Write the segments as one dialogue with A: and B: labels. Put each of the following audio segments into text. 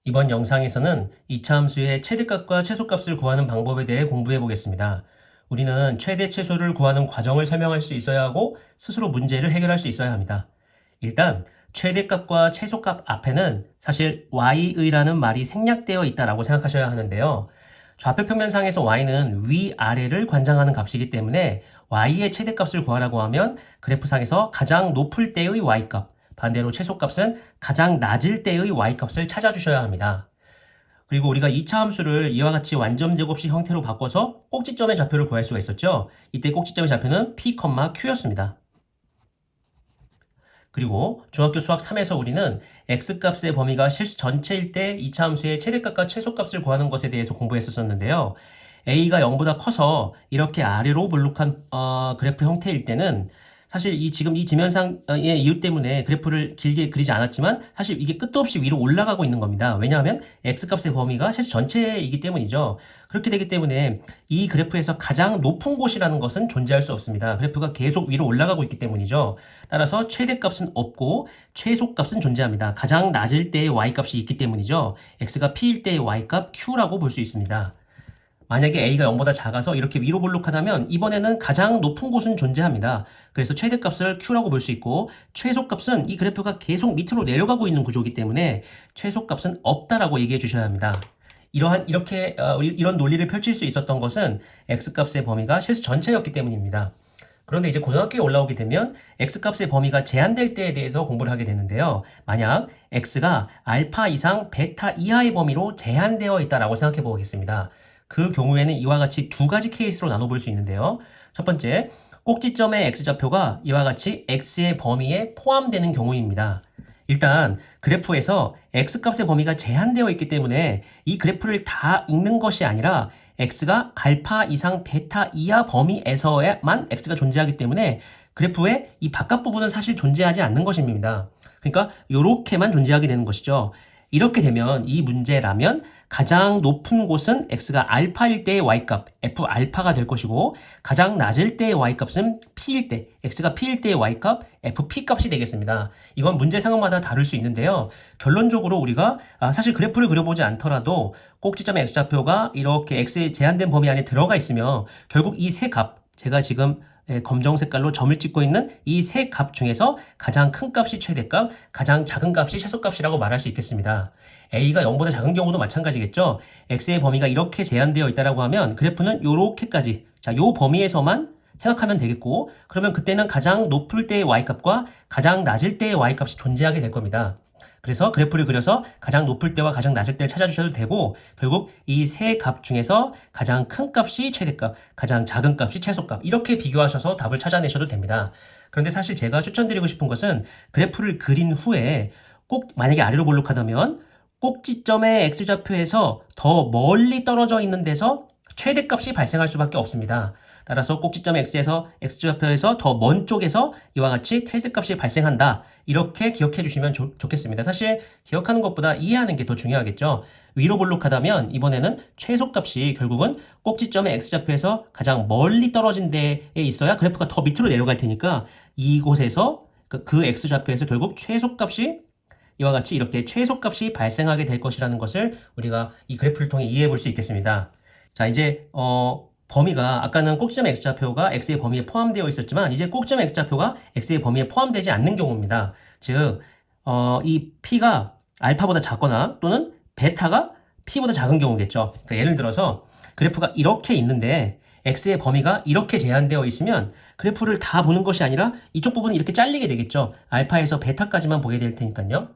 A: 이번 영상에서는 이차함수의 최대값과 최소값을 구하는 방법에 대해 공부해 보겠습니다. 우리는 최대 최소를 구하는 과정을 설명할 수 있어야 하고 스스로 문제를 해결할 수 있어야 합니다. 일단 최대값과 최소값 앞에는 사실 y의라는 말이 생략되어 있다고 생각하셔야 하는데요. 좌표 평면상에서 y는 위아래를 관장하는 값이기 때문에 y의 최대값을 구하라고 하면 그래프상에서 가장 높을 때의 y값, 반대로 최소값은 가장 낮을 때의 y값을 찾아주셔야 합니다. 그리고 우리가 2차 함수를 이와 같이 완전 제곱식 형태로 바꿔서 꼭지점의 좌표를 구할 수가 있었죠. 이때 꼭지점의 좌표는 p, q였습니다. 그리고 중학교 수학 3에서 우리는 x값의 범위가 실수 전체일 때 2차 함수의 최대값과 최소값을 구하는 것에 대해서 공부했었는데요. a가 0보다 커서 이렇게 아래로 볼록한 그래프 형태일 때는 사실 지금 이 지면상의 이유 때문에 그래프를 길게 그리지 않았지만 사실 이게 끝도 없이 위로 올라가고 있는 겁니다. 왜냐하면 x값의 범위가 실수 전체이기 때문이죠. 그렇게 되기 때문에 이 그래프에서 가장 높은 곳이라는 것은 존재할 수 없습니다. 그래프가 계속 위로 올라가고 있기 때문이죠. 따라서 최대값은 없고 최소값은 존재합니다. 가장 낮을 때의 y값이 있기 때문이죠. x가 p일 때의 y값 q라고 볼 수 있습니다. 만약에 a가 0보다 작아서 이렇게 위로 볼록하다면 이번에는 가장 높은 곳은 존재합니다. 그래서 최대값을 q라고 볼 수 있고 최소값은 이 그래프가 계속 밑으로 내려가고 있는 구조이기 때문에 최소값은 없다라고 얘기해 주셔야 합니다. 이런 논리를 펼칠 수 있었던 것은 x값의 범위가 실수 전체였기 때문입니다. 그런데 이제 고등학교에 올라오게 되면 x값의 범위가 제한될 때에 대해서 공부를 하게 되는데요. 만약 x가 알파 이상 베타 이하의 범위로 제한되어 있다라고 생각해 보겠습니다. 그 경우에는 이와 같이 두 가지 케이스로 나눠볼 수 있는데요. 첫 번째, 꼭지점의 x좌표가 이와 같이 x의 범위에 포함되는 경우입니다. 일단 그래프에서 x값의 범위가 제한되어 있기 때문에 이 그래프를 다 읽는 것이 아니라 x가 알파 이상 베타 이하 범위에서만 x가 존재하기 때문에 그래프의 이 바깥 부분은 사실 존재하지 않는 것입니다. 그러니까 이렇게만 존재하게 되는 것이죠. 이렇게 되면 이 문제라면 가장 높은 곳은 x가 알파일 때의 y값, f 알파가 될 것이고 가장 낮을 때의 y값은 p일 때, x가 p일 때의 y값, f p 값이 되겠습니다. 이건 문제 상황마다 다를 수 있는데요. 결론적으로 우리가 사실 그래프를 그려보지 않더라도 꼭지점의 x좌표가 이렇게 x의 제한된 범위 안에 들어가 있으면 결국 이 세 값, 제가 지금 검정 색깔로 점을 찍고 있는 이 세 값 중에서 가장 큰 값이 최대값, 가장 작은 값이 최소값이라고 말할 수 있겠습니다. a가 0보다 작은 경우도 마찬가지겠죠. x의 범위가 이렇게 제한되어 있다고 하면 그래프는 이렇게까지, 자, 요 범위에서만 생각하면 되겠고, 그러면 그때는 가장 높을 때의 y값과 가장 낮을 때의 y값이 존재하게 될 겁니다. 그래서 그래프를 그려서 가장 높을 때와 가장 낮을 때를 찾아주셔도 되고 결국 이 세 값 중에서 가장 큰 값이 최대값, 가장 작은 값이 최소값 이렇게 비교하셔서 답을 찾아내셔도 됩니다. 그런데 사실 제가 추천드리고 싶은 것은 그래프를 그린 후에 꼭 만약에 아래로 볼록하다면 꼭지점의 x좌표에서 더 멀리 떨어져 있는 데서 최대값이 발생할 수밖에 없습니다. 따라서 꼭지점 x좌표에서 더 먼 쪽에서 이와 같이 최대값이 발생한다. 이렇게 기억해 주시면 좋겠습니다. 사실 기억하는 것보다 이해하는 게 더 중요하겠죠. 위로 볼록하다면 이번에는 최소값이 결국은 꼭지점의 x좌표에서 가장 멀리 떨어진 데에 있어야 그래프가 더 밑으로 내려갈 테니까 이곳에서 그 x좌표에서 결국 최소값이 이와 같이 이렇게 최소값이 발생하게 될 것이라는 것을 우리가 이 그래프를 통해 이해해 볼 수 있겠습니다. 자, 이제 범위가 아까는 꼭지점 x좌표가 x의 범위에 포함되어 있었지만 이제 꼭지점 x좌표가 x의 범위에 포함되지 않는 경우입니다. 즉, 이 p가 알파보다 작거나 또는 베타가 p보다 작은 경우겠죠. 그러니까 예를 들어서 그래프가 이렇게 있는데 x의 범위가 이렇게 제한되어 있으면 그래프를 다 보는 것이 아니라 이쪽 부분은 이렇게 잘리게 되겠죠. 알파에서 베타까지만 보게 될 테니까요.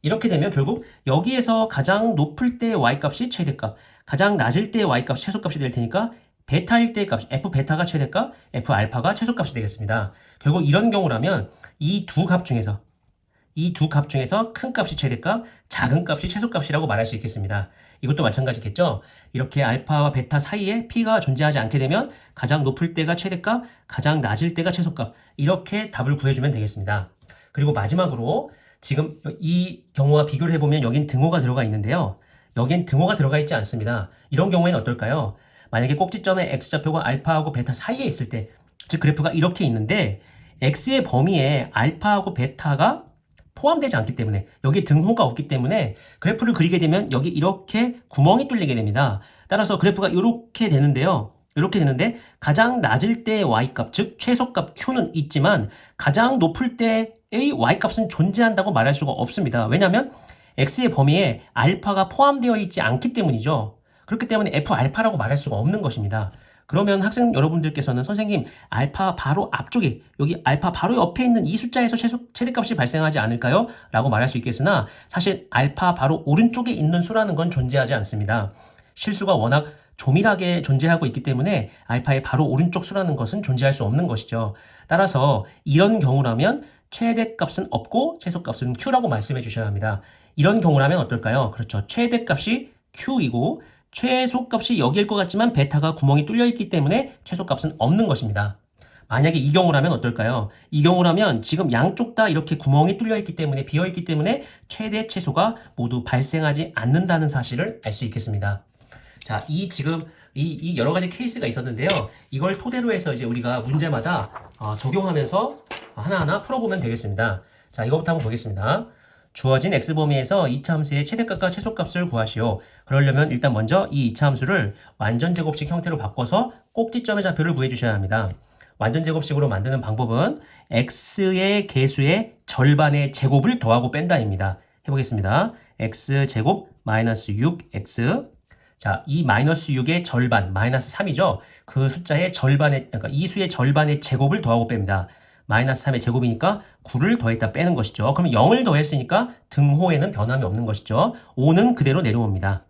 A: 이렇게 되면 결국 여기에서 가장 높을 때의 y값이 최대값, 가장 낮을 때의 y값이 최소값이 될 테니까 베타일 때의 값, f 베타가 최대값, f 알파가 최소값이 되겠습니다. 결국 이런 경우라면 이 두 값 중에서 큰 값이 최대값, 작은 값이 최소값이라고 말할 수 있겠습니다. 이것도 마찬가지겠죠. 이렇게 알파와 베타 사이에 p가 존재하지 않게 되면 가장 높을 때가 최대값, 가장 낮을 때가 최소값 이렇게 답을 구해주면 되겠습니다. 그리고 마지막으로 지금 이 경우와 비교를 해보면 여긴 등호가 들어가 있는데요. 여긴 등호가 들어가 있지 않습니다. 이런 경우에는 어떨까요? 만약에 꼭지점의 x좌표가 알파하고 베타 사이에 있을 때, 즉 그래프가 이렇게 있는데 x의 범위에 알파하고 베타가 포함되지 않기 때문에 여기 등호가 없기 때문에 그래프를 그리게 되면 여기 이렇게 구멍이 뚫리게 됩니다. 따라서 그래프가 이렇게 되는데요. 이렇게 되는데 가장 낮을 때의 y값, 즉 최소값 q는 있지만 가장 높을 때의 y값은 존재한다고 말할 수가 없습니다. 왜냐하면 x의 범위에 알파가 포함되어 있지 않기 때문이죠. 그렇기 때문에 f알파라고 말할 수가 없는 것입니다. 그러면 학생 여러분들께서는 선생님 알파 바로 앞쪽에 여기 알파 바로 옆에 있는 이 숫자에서 최대값이 발생하지 않을까요? 라고 말할 수 있겠으나 사실 알파 바로 오른쪽에 있는 수라는 건 존재하지 않습니다. 실수가 워낙 조밀하게 존재하고 있기 때문에 알파의 바로 오른쪽 수라는 것은 존재할 수 없는 것이죠. 따라서 이런 경우라면 최대값은 없고 최소값은 q라고 말씀해 주셔야 합니다. 이런 경우라면 어떨까요? 그렇죠. 최대값이 q이고 최소값이 여기일 것 같지만 베타가 구멍이 뚫려 있기 때문에 최소값은 없는 것입니다. 만약에 이 경우라면 어떨까요? 이 경우라면 지금 양쪽 다 이렇게 구멍이 뚫려 있기 때문에 비어 있기 때문에 최대 최소가 모두 발생하지 않는다는 사실을 알 수 있겠습니다. 자, 이 여러 가지 케이스가 있었는데요. 이걸 토대로 해서 이제 우리가 문제마다 적용하면서 하나하나 풀어보면 되겠습니다. 자, 이거부터 한번 보겠습니다. 주어진 x범위에서 이차함수의 최대값과 최소값을 구하시오. 그러려면 일단 먼저 이 이차함수를 완전제곱식 형태로 바꿔서 꼭지점의 좌표를 구해주셔야 합니다. 완전제곱식으로 만드는 방법은 x의 개수의 절반의 제곱을 더하고 뺀다입니다. 해보겠습니다. x제곱 마이너스 6x. 자, 이 마이너스 6의 절반, 마이너스 3이죠? 그 숫자의 절반의, 그러니까 이 수의 절반의 제곱을 더하고 뺍니다. 마이너스 3의 제곱이니까 9를 더했다 빼는 것이죠. 그럼 0을 더했으니까 등호에는 변함이 없는 것이죠. 5는 그대로 내려옵니다.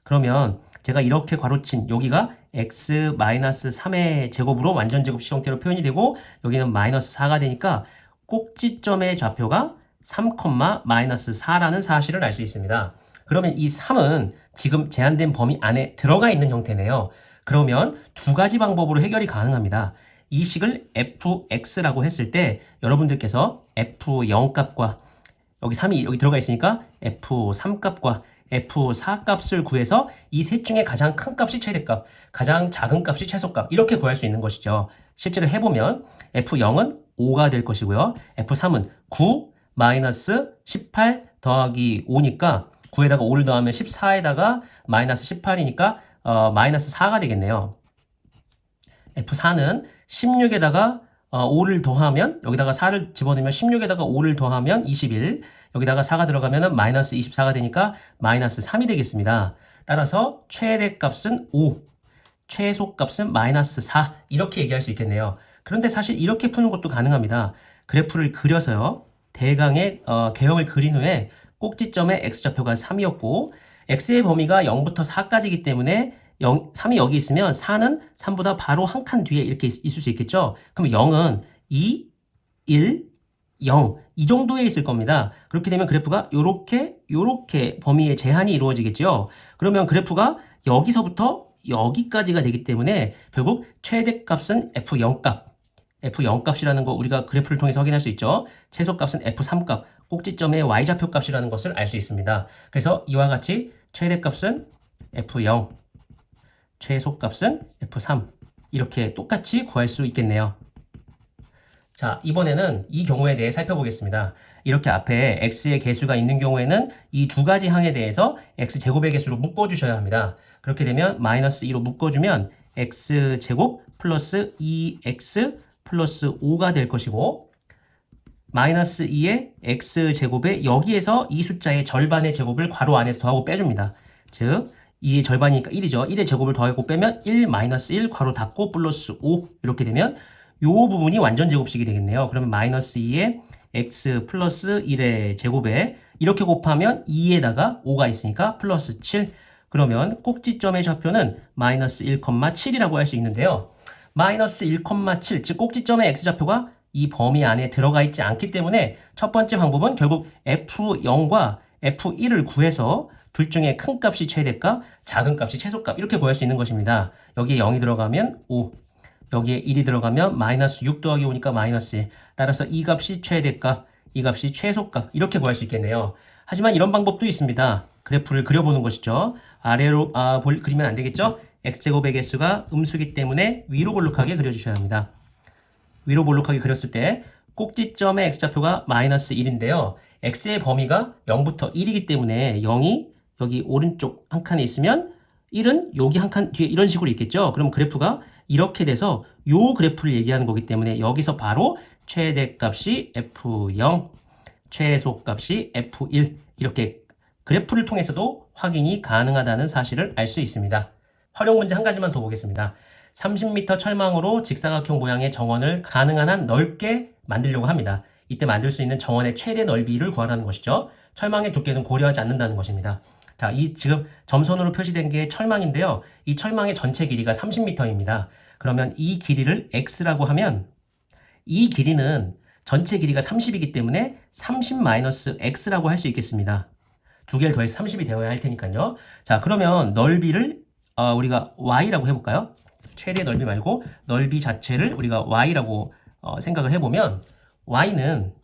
A: 그러면 제가 이렇게 괄호친 여기가 x-3의 제곱으로 완전제곱식 형태로 표현이 되고 여기는 마이너스 4가 되니까 꼭지점의 좌표가 3,-4라는 사실을 알 수 있습니다. 그러면 이 3은 지금 제한된 범위 안에 들어가 있는 형태네요. 그러면 두 가지 방법으로 해결이 가능합니다. 이 식을 fx라고 했을 때 여러분들께서 f0 값과 여기 3이 여기 들어가 있으니까 f3 값과 f4 값을 구해서 이 셋 중에 가장 큰 값이 최대값, 가장 작은 값이 최소값 이렇게 구할 수 있는 것이죠. 실제로 해보면 f0은 5가 될 것이고요. f3은 9 마이너스 18 더하기 5니까 9에다가 5를 더하면 14에다가 마이너스 18이니까 마이너스 4가 되겠네요. F4는 16에다가 5를 더하면 여기다가 4를 집어넣으면 16에다가 5를 더하면 21 여기다가 4가 들어가면 마이너스 24가 되니까 마이너스 3이 되겠습니다. 따라서 최대값은 5 최소값은 마이너스 4 이렇게 얘기할 수 있겠네요. 그런데 사실 이렇게 푸는 것도 가능합니다. 그래프를 그려서요. 대강의 개형을 그린 후에 꼭지점의 x좌표가 3이었고 x의 범위가 0부터 4까지이기 때문에 3이 여기 있으면 4는 3보다 바로 한 칸 뒤에 이렇게 있을 수 있겠죠. 그럼 0은 2, 1, 0 이 정도에 있을 겁니다. 그렇게 되면 그래프가 요렇게 범위의 제한이 이루어지겠죠. 그러면 그래프가 여기서부터 여기까지가 되기 때문에 결국 최대값은 f0 값 f0 값이라는 거 우리가 그래프를 통해서 확인할 수 있죠. 최소값은 f3 값, 꼭지점의 y좌표 값이라는 것을 알 수 있습니다. 그래서 이와 같이 최대값은 f0, 최소값은 f3 이렇게 똑같이 구할 수 있겠네요. 자, 이번에는 이 경우에 대해 살펴보겠습니다. 이렇게 앞에 x의 개수가 있는 경우에는 이 두 가지 항에 대해서 x제곱의 개수로 묶어주셔야 합니다. 그렇게 되면 마이너스 2로 묶어주면 x제곱 플러스 2x 플러스 5가 될 것이고 마이너스 2의 x제곱에 여기에서 이 숫자의 절반의 제곱을 괄호 안에서 더하고 빼줍니다. 즉 2의 절반이니까 1이죠. 1의 제곱을 더하고 빼면 1 마이너스 1 괄호 닫고 플러스 5 이렇게 되면 이 부분이 완전 제곱식이 되겠네요. 그러면 마이너스 2의 x 플러스 1의 제곱에 이렇게 곱하면 2에다가 5가 있으니까 플러스 7 그러면 꼭지점의 좌표는 마이너스 1,7이라고 할 수 있는데요. 마이너스 1,7 즉 꼭지점의 x좌표가 이 범위 안에 들어가 있지 않기 때문에 첫 번째 방법은 결국 f0과 f1을 구해서 둘 중에 큰 값이 최대값, 작은 값이 최소값 이렇게 구할 수 있는 것입니다. 여기에 0이 들어가면 5 여기에 1이 들어가면 마이너스 6 더하기 5니까 마이너스 1 따라서 이 값이 최대값, 이 값이 최소값 이렇게 구할 수 있겠네요. 하지만 이런 방법도 있습니다. 그래프를 그려보는 것이죠. 아래로 그리면 안 되겠죠? x제곱의 개수가 음수기 때문에 위로 볼록하게 그려주셔야 합니다. 위로 볼록하게 그렸을 때 꼭지점의 x좌표가 마이너스 1인데요. x의 범위가 0부터 1이기 때문에 0이 여기 오른쪽 한 칸에 있으면 1은 여기 한 칸 뒤에 이런 식으로 있겠죠. 그럼 그래프가 이렇게 돼서 요 그래프를 얘기하는 거기 때문에 여기서 바로 최대값이 f0, 최소값이 f1 이렇게 그래프를 통해서도 확인이 가능하다는 사실을 알 수 있습니다. 활용 문제 한 가지만 더 보겠습니다. 30m 철망으로 직사각형 모양의 정원을 가능한 한 넓게 만들려고 합니다. 이때 만들 수 있는 정원의 최대 넓이를 구하라는 것이죠. 철망의 두께는 고려하지 않는다는 것입니다. 자, 이 지금 점선으로 표시된 게 철망인데요. 이 철망의 전체 길이가 30m입니다. 그러면 이 길이를 x라고 하면 이 길이는 전체 길이가 30이기 때문에 30-x라고 할 수 있겠습니다. 두 개를 더해서 30이 되어야 할 테니까요. 자, 그러면 넓이를 우리가 y라고 해볼까요? 최대 넓이 말고 넓이 자체를 우리가 y라고 생각을 해보면 y는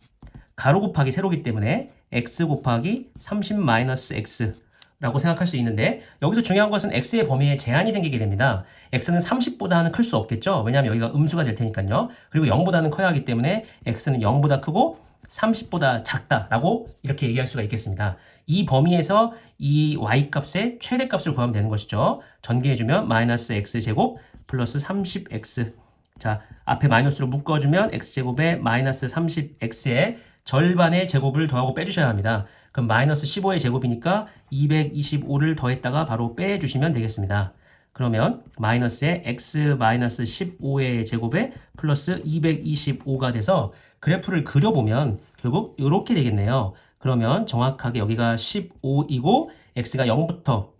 A: 가로 곱하기 세로기 때문에 x 곱하기 30-x 라고 생각할 수 있는데 여기서 중요한 것은 x의 범위에 제한이 생기게 됩니다. x는 30보다는 클 수 없겠죠. 왜냐하면 여기가 음수가 될 테니까요. 그리고 0보다는 커야 하기 때문에 x는 0보다 크고 30보다 작다라고 이렇게 얘기할 수가 있겠습니다. 이 범위에서 이 y값의 최대값을 구하면 되는 것이죠. 전개해주면 마이너스 x제곱 플러스 30x. 자, 앞에 마이너스로 묶어주면 x제곱에 마이너스 30x의 절반의 제곱을 더하고 빼주셔야 합니다. 그럼 마이너스 15의 제곱이니까 225를 더했다가 바로 빼주시면 되겠습니다. 그러면 마이너스에 x 마이너스 15의 제곱에 플러스 225가 돼서 그래프를 그려보면 결국 이렇게 되겠네요. 그러면 정확하게 여기가 15이고 x가 0부터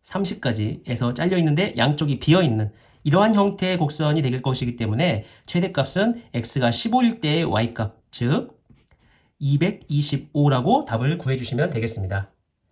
A: 30까지 해서 잘려 있는데 양쪽이 비어 있는 이러한 형태의 곡선이 될 것이기 때문에 최대값은 x가 15일 때의 y값 즉 225라고 답을 구해주시면 되겠습니다.